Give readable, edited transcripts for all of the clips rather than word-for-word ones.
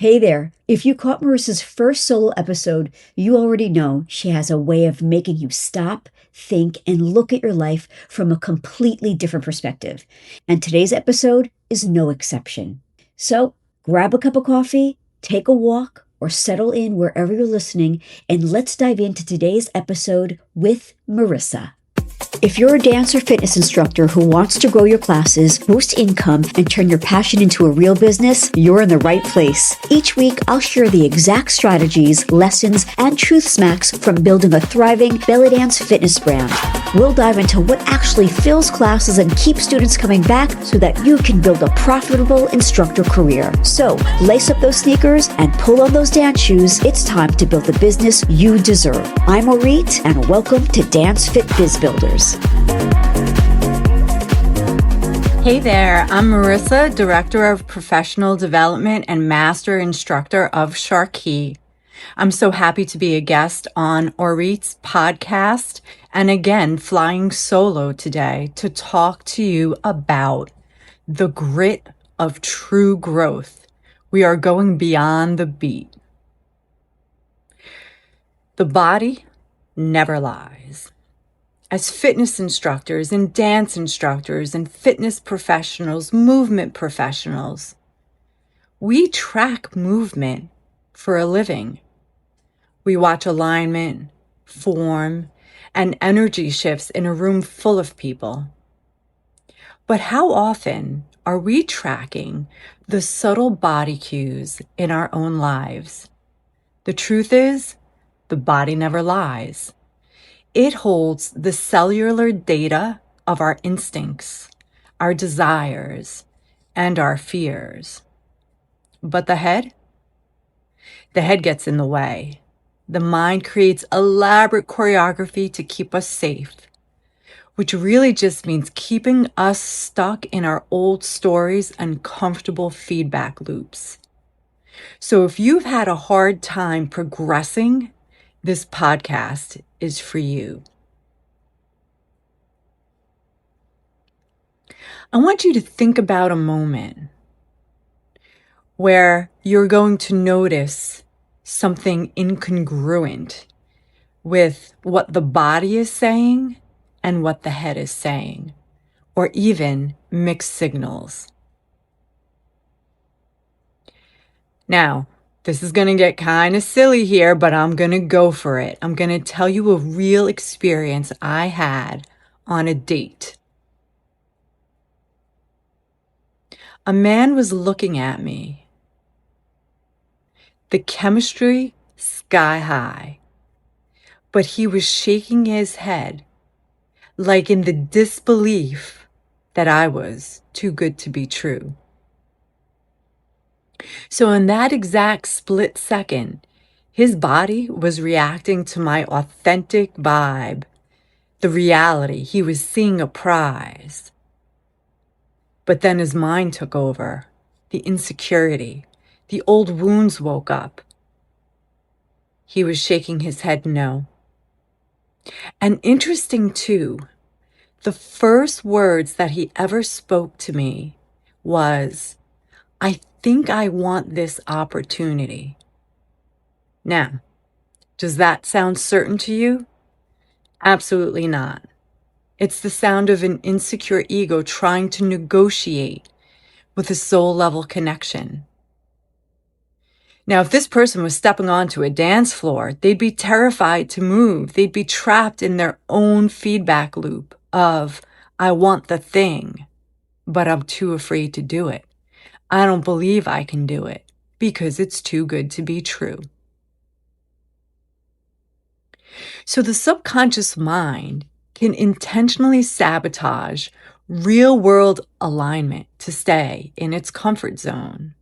Hey there. If you caught Marissa's first solo episode, you already know she has a way of making you stop, think, and look at your life from a completely different perspective. And today's episode is no exception. So grab a cup of coffee, take a walk, or settle in wherever you're listening, and let's dive into today's episode with Marisa. If you're a dance or fitness instructor who wants to grow your classes, boost income, and turn your passion into a real business, you're in the right place. Each week, I'll share the exact strategies, lessons, and truth smacks from building a thriving belly dance fitness brand. We'll dive into what actually fills classes and keeps students coming back so that you can build a profitable instructor career. So, lace up those sneakers and pull on those dance shoes. It's time to build the business you deserve. I'm Orit, and welcome to Dance Fit Biz Builders. Hey there, I'm Marisa, Director of Professional Development and Master Instructor of Sharkey. I'm so happy to be a guest on Orit's podcast and again flying solo today to talk to you about the grit of true growth. We are going beyond the beat. The body never lies. As fitness instructors and dance instructors and fitness professionals, movement professionals, we track movement for a living. We watch alignment, form, and energy shifts in a room full of people. But how often are we tracking the subtle body cues in our own lives? The truth is, the body never lies. It holds the cellular data of our instincts, our desires, and our fears. But the head? The head gets in the way. The mind creates elaborate choreography to keep us safe, which really just means keeping us stuck in our old stories and comfortable feedback loops. So if you've had a hard time progressing, this podcast is for you. I want you to think about a moment where you're going to notice something incongruent with what the body is saying and what the head is saying, or even mixed signals. Now, this is going to get kind of silly here, but I'm going to go for it. I'm going to tell you a real experience I had on a date. A man was looking at me. The chemistry, sky high. But he was shaking his head, like in the disbelief that I was too good to be true. So in that exact split second, his body was reacting to my authentic vibe, the reality he was seeing a prize. But then his mind took over, the insecurity, the old wounds woke up. He was shaking his head no. And interesting too, the first words that he ever spoke to me was, I think I want this opportunity. Now, does that sound certain to you? Absolutely not. It's the sound of an insecure ego trying to negotiate with a soul level connection. Now, if this person was stepping onto a dance floor, they'd be terrified to move. They'd be trapped in their own feedback loop of, I want the thing, but I'm too afraid to do it. I don't believe I can do it because it's too good to be true. So the subconscious mind can intentionally sabotage real-world alignment to stay in its comfort zone.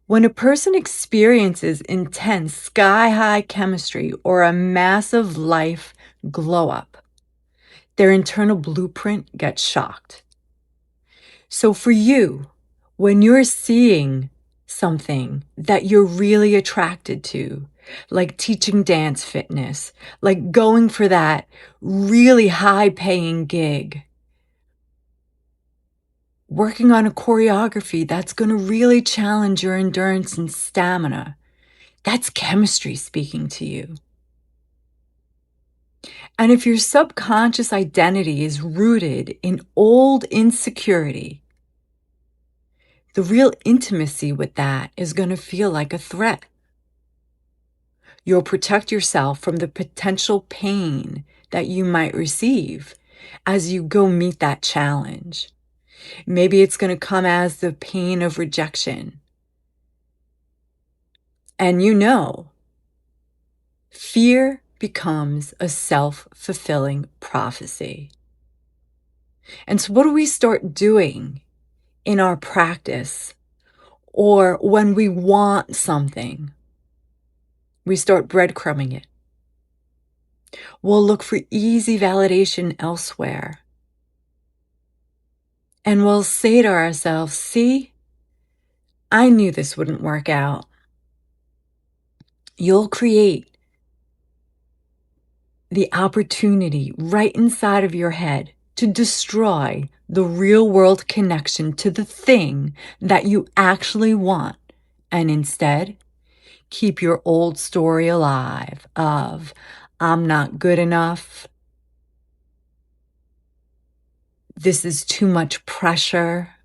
When a person experiences intense sky-high chemistry or a massive life glow-up, their internal blueprint gets shocked. So for you, when you're seeing something that you're really attracted to, like teaching dance fitness, like going for that really high-paying gig, working on a choreography that's going to really challenge your endurance and stamina. That's chemistry speaking to you. And if your subconscious identity is rooted in old insecurity, the real intimacy with that is going to feel like a threat. You'll protect yourself from the potential pain that you might receive as you go meet that challenge. Maybe it's going to come as the pain of rejection. And fear becomes a self-fulfilling prophecy. And so what do we start doing in our practice or when we want something? We start breadcrumbing it. We'll look for easy validation elsewhere. And we'll say to ourselves, see, I knew this wouldn't work out. You'll create the opportunity right inside of your head to destroy the real world connection to the thing that you actually want, and instead keep your old story alive of, I'm not good enough, this is too much pressure,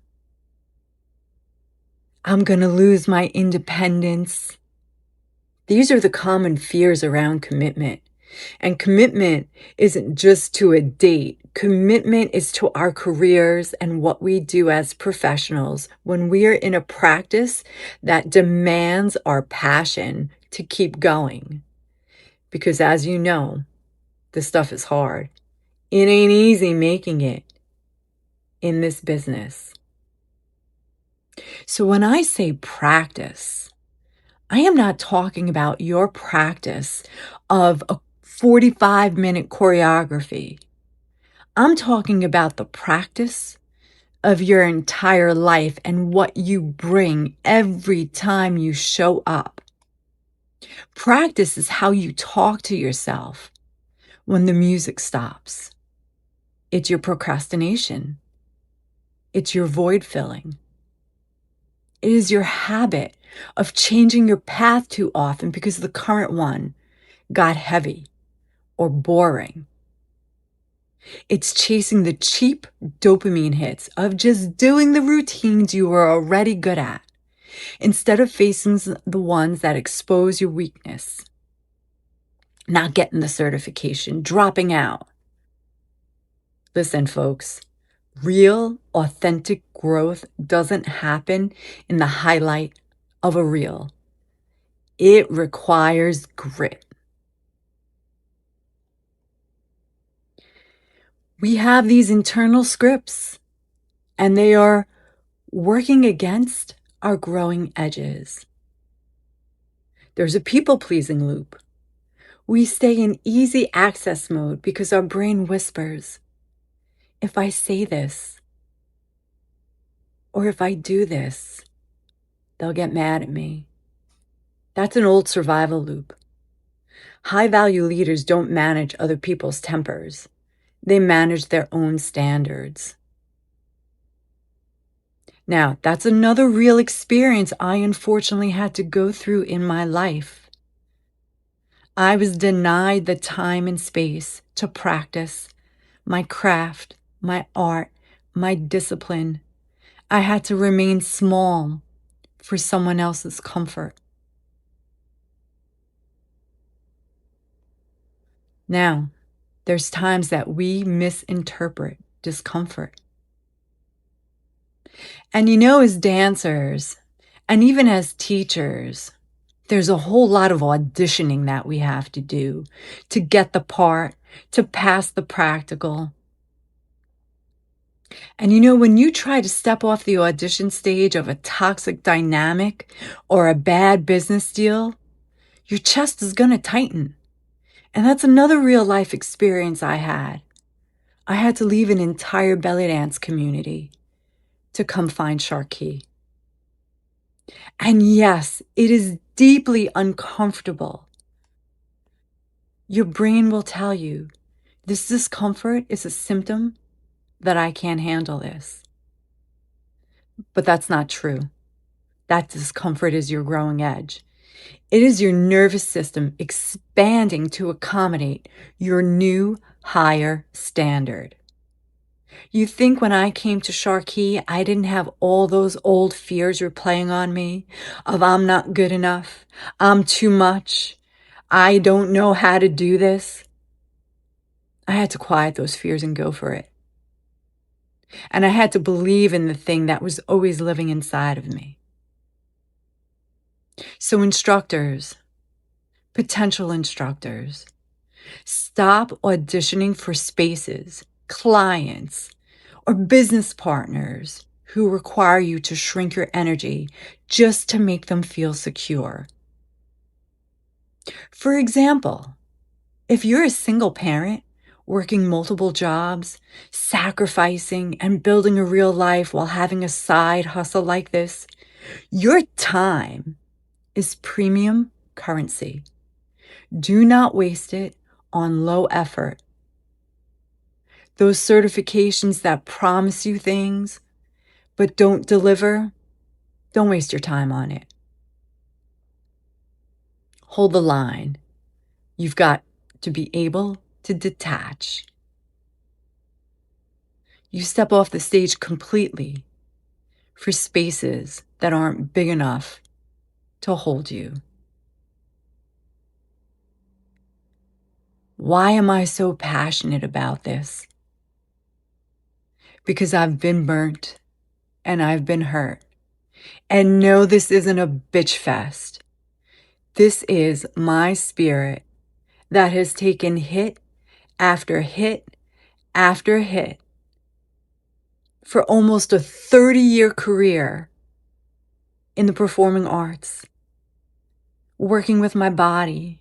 I'm going to lose my independence. These are the common fears around commitment. And commitment isn't just to a date. Commitment is to our careers and what we do as professionals when we are in a practice that demands our passion to keep going. Because as you know, this stuff is hard. It ain't easy making it in this business. So when I say practice, I am not talking about your practice of a 45-minute choreography. I'm talking about the practice of your entire life and what you bring every time you show up. Practice is how you talk to yourself when the music stops. It's your procrastination. It's your void filling. It is your habit of changing your path too often because the current one got heavy or boring. It's chasing the cheap dopamine hits of just doing the routines you were already good at instead of facing the ones that expose your weakness. Not getting the certification, dropping out. Listen, folks, real, authentic growth doesn't happen in the highlight of a reel. It requires grit. We have these internal scripts, and they are working against our growing edges. There's a people-pleasing loop. We stay in easy access mode because our brain whispers, if I say this, or if I do this, they'll get mad at me. That's an old survival loop. High-value leaders don't manage other people's tempers. They manage their own standards. Now, that's another real experience I unfortunately had to go through in my life. I was denied the time and space to practice my craft, my art, my discipline. I had to remain small for someone else's comfort. Now, there's times that we misinterpret discomfort. And as dancers, and even as teachers, there's a whole lot of auditioning that we have to do to get the part, to pass the practical. And when you try to step off the audition stage of a toxic dynamic or a bad business deal, your chest is going to tighten. And that's another real life experience I had. I had to leave an entire belly dance community to come find Sharkey. And yes, it is deeply uncomfortable. Your brain will tell you this discomfort is a symptom that I can't handle this. But that's not true. That discomfort is your growing edge. It is your nervous system expanding to accommodate your new, higher standard. You think when I came to Sharkey, I didn't have all those old fears replaying on me of I'm not good enough, I'm too much, I don't know how to do this? I had to quiet those fears and go for it. And I had to believe in the thing that was always living inside of me. So instructors, potential instructors, stop auditioning for spaces, clients, or business partners who require you to shrink your energy just to make them feel secure. For example, if you're a single parent working multiple jobs, sacrificing and building a real life while having a side hustle like this, your time is premium currency. Do not waste it on low effort. Those certifications that promise you things but don't deliver, don't waste your time on it. Hold the line. You've got to be able to detach. You step off the stage completely for spaces that aren't big enough to hold you. Why am I so passionate about this? Because I've been burnt and I've been hurt. And no, this isn't a bitch fest. This is my spirit that has taken hit after hit after hit for almost a 30-year career in the performing arts, working with my body,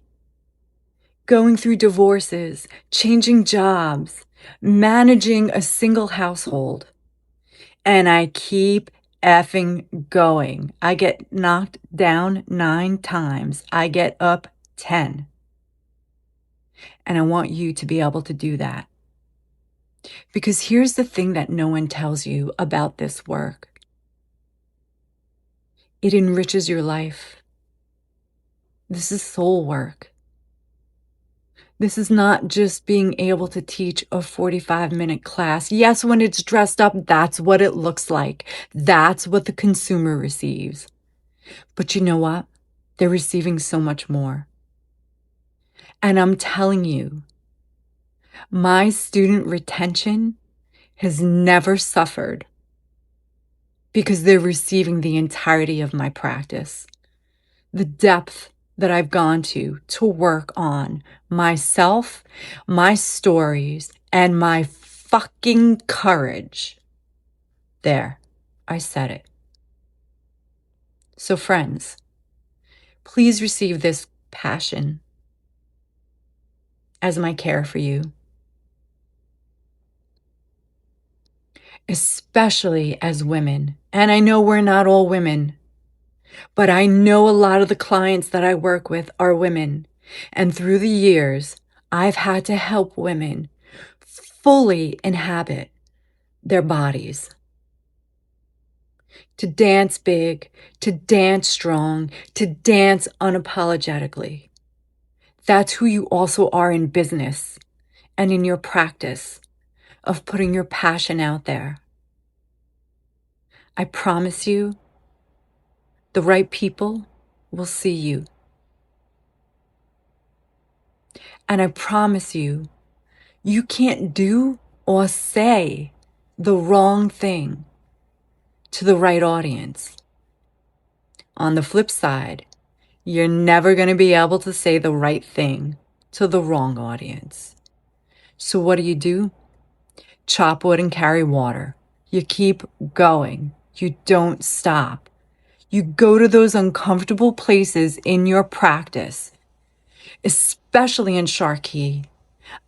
going through divorces, changing jobs, managing a single household. And I keep effing going. I get knocked down 9 times. I get up 10. And I want you to be able to do that. Because here's the thing that no one tells you about this work. It enriches your life. This is soul work. This is not just being able to teach a 45-minute class. Yes, when it's dressed up, that's what it looks like. That's what the consumer receives. But you know what? They're receiving so much more. And I'm telling you, my student retention has never suffered because they're receiving the entirety of my practice. The depth that I've gone to work on myself, my stories, and my fucking courage. There, I said it. So friends, please receive this passion as my care for you. Especially as women. And I know we're not all women, but I know a lot of the clients that I work with are women. And through the years, I've had to help women fully inhabit their bodies. To dance big, to dance strong, to dance unapologetically. That's who you also are in business and in your practice of putting your passion out there. I promise you, the right people will see you. And I promise you, you can't do or say the wrong thing to the right audience. On the flip side, you're never going to be able to say the right thing to the wrong audience. So what do? Chop wood and carry water. You keep going. You don't stop. You go to those uncomfortable places in your practice, especially in Sharkey.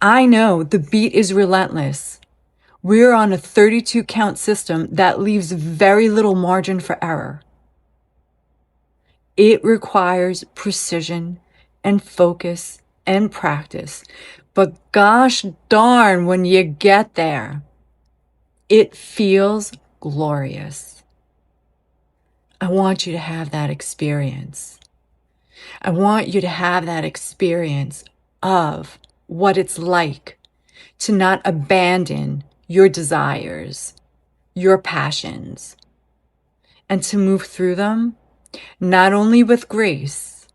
I know the beat is relentless. We're on a 32 count system that leaves very little margin for error. It requires precision and focus and practice. But gosh darn, when you get there, it feels glorious. I want you to have that experience. I want you to have that experience of what it's like to not abandon your desires, your passions, and to move through them not only with grace,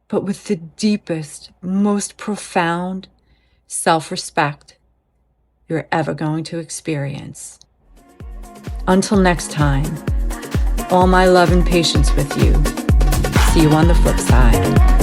but with the deepest, most profound self-respect you're ever going to experience. Until next time, all my love and patience with you. See you on the flip side.